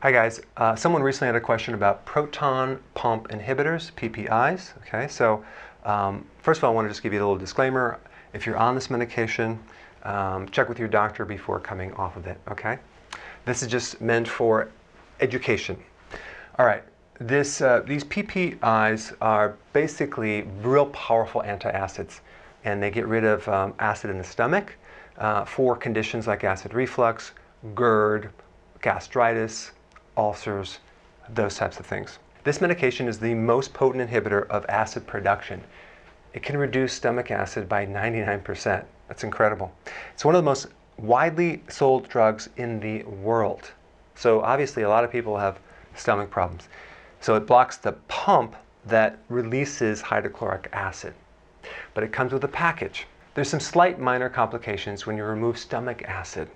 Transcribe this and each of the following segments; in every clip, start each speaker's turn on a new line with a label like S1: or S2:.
S1: Hi guys, someone recently had a question about proton pump inhibitors, PPIs. Okay, so first of all, I want to just give you a little disclaimer. If you're on this medication, check with your doctor before coming off of it, okay? This is just meant for education. All right, these PPIs are basically real powerful antacids, and they get rid of acid in the stomach for conditions like acid reflux, GERD, gastritis, ulcers, those types of things. This medication is the most potent inhibitor of acid production. It can reduce stomach acid by 99%. That's incredible. It's one of the most widely sold drugs in the world. So obviously a lot of people have stomach problems. So it blocks the pump that releases hydrochloric acid. But it comes with a package. There's some slight minor complications when you remove stomach acid.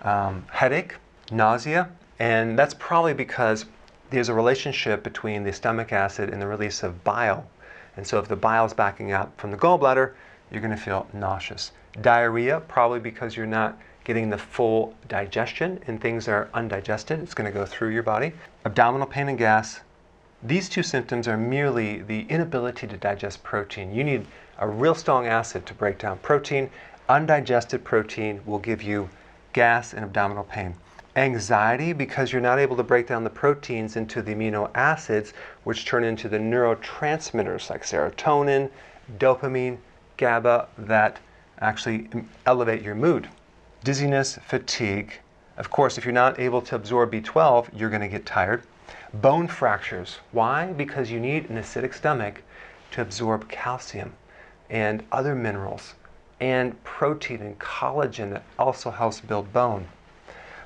S1: Headache, nausea, and that's probably because there's a relationship between the stomach acid and the release of bile. And so if the bile is backing up from the gallbladder, you're going to feel nauseous. Diarrhea, probably because you're not getting the full digestion and things are undigested. It's going to go through your body. Abdominal pain and gas. These two symptoms are merely the inability to digest protein. You need a real strong acid to break down protein. Undigested protein will give you gas and abdominal pain. Anxiety, because you're not able to break down the proteins into the amino acids, which turn into the neurotransmitters like serotonin, dopamine, GABA, that actually elevate your mood. Dizziness, fatigue. Of course, if you're not able to absorb B12, you're going to get tired. Bone fractures. Why? Because you need an acidic stomach to absorb calcium and other minerals and protein and collagen that also helps build bone.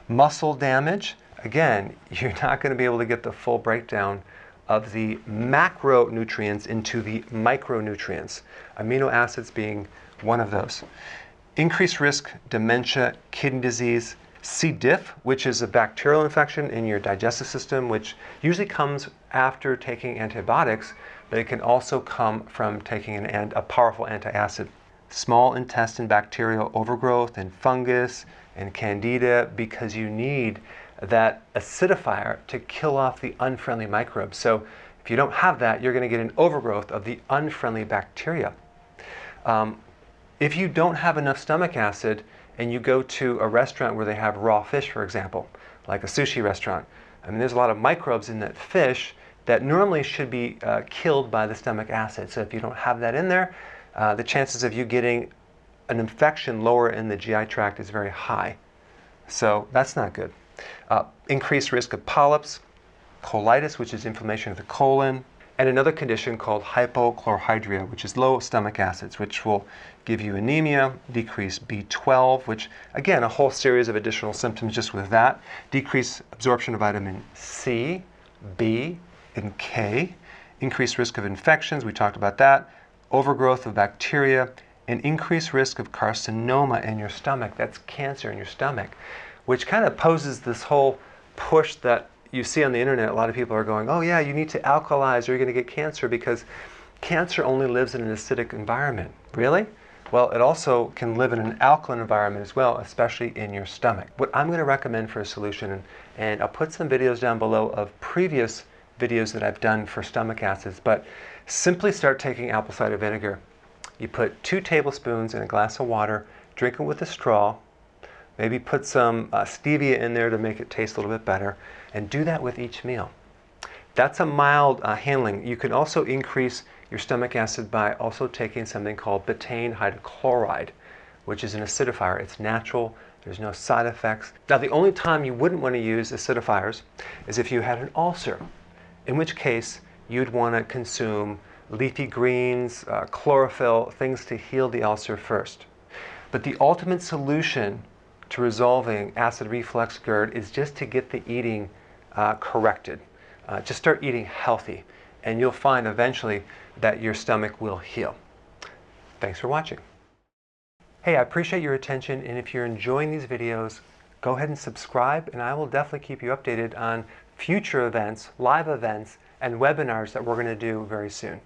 S1: Muscle damage, again, you're not going to be able to get the full breakdown of the macronutrients into the micronutrients, amino acids being one of those. Increased risk, dementia, kidney disease, C. diff, which is a bacterial infection in your digestive system, which usually comes after taking antibiotics, but it can also come from taking a powerful antacid. Small intestine bacterial overgrowth and fungus and candida, because you need that acidifier to kill off the unfriendly microbes. So if you don't have that, you're going to get an overgrowth of the unfriendly bacteria. If you don't have enough stomach acid and you go to a restaurant where they have raw fish, for example, like a sushi restaurant, I mean, there's a lot of microbes in that fish that normally should be killed by the stomach acid. So if you don't have that in there, the chances of you getting an infection lower in the GI tract is very high. So that's not good. Increased risk of polyps, colitis, which is inflammation of the colon, and another condition called hypochlorhydria, which is low stomach acids, which will give you anemia, decreased B12, which again, a whole series of additional symptoms just with that. Decreased absorption of vitamin C, B, and K. Increased risk of infections, we talked about that. Overgrowth of bacteria, and increased risk of carcinoma in your stomach. That's cancer in your stomach, which kind of poses this whole push that you see on the internet. A lot of people are going, oh yeah, you need to alkalize or you're going to get cancer because cancer only lives in an acidic environment. Really? Well, it also can live in an alkaline environment as well, especially in your stomach. What I'm going to recommend for a solution, and I'll put some videos down below of previous videos that I've done for stomach acids, but simply start taking apple cider vinegar. You put 2 tablespoons in a glass of water, drink it with a straw, maybe put some stevia in there to make it taste a little bit better, and do that with each meal. That's a mild handling. You can also increase your stomach acid by also taking something called betaine hydrochloride, which is an acidifier. It's natural, there's no side effects. Now the only time you wouldn't want to use acidifiers is if you had an ulcer, in which case you'd want to consume leafy greens, chlorophyll, things to heal the ulcer first. But the ultimate solution to resolving acid reflux GERD is just to get the eating corrected. Just start eating healthy, and you'll find eventually that your stomach will heal. Thanks for watching. Hey, I appreciate your attention, and if you're enjoying these videos, go ahead and subscribe, and I will definitely keep you updated on future events, live events, and webinars that we're going to do very soon.